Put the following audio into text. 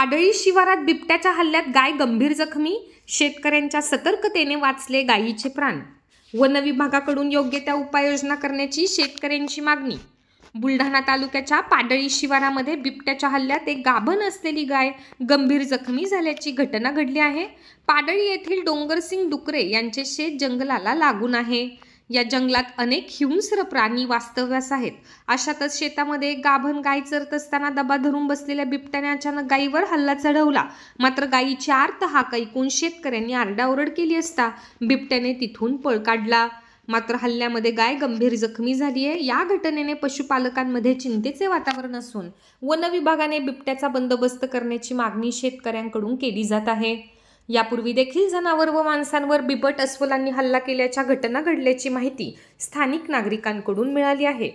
पाडळी शिवारात बिबट्याच्या हल्ल्यात गाय गंभीर जखमी, शेतकऱ्यांच्या सतर्कतेने वाचले गायीचे प्राण। वन विभागाकडून योग्य त्या उपाययोजना करण्याची शेतकऱ्यांची मागणी। बुलढाणा तालुक्याच्या पाडळी शिवारामध्ये बिबट्याच्या हल्ल्यात एक गाभण असलेली गाय गंभीर जखमी झाल्याची घटना घडली आहे। पाडळी येथील डोंगरसिंग डुकरे यांचे शेत जंगलाला लागून आहे। या जंगलात अनेक हिंस्र प्राणी वास्तव्यास आहेत। अशातच शेतामध्ये एक गाभण गाय चरत असताना दबा धरून बसलेल्या बिबट्याने अचानक गायीवर हल्ला चढवला। मात्र गायीची आर्त हाक ऐकून शेतकऱ्यांनी आरडाओरड केली असता बिबट्याने तिथून पळ काढला। मात्र हल्ल्यामध्ये गाय गंभीर जखमी झाली आहे। या घटनेने पशुपालकांमध्ये चिंतेचे वातावरण असून वन विभागाने बिबट्याचा बंदोबस्त करण्याची मागणी शेतकऱ्यांकडून केली जात आहे। यापूर्वी देखील जनावर व माणसांवर बिबट अस्वलांनी हल्ला केल्याच्या घटना घडल्याची माहिती स्थानिक नागरिकांकडून मिळाली आहे।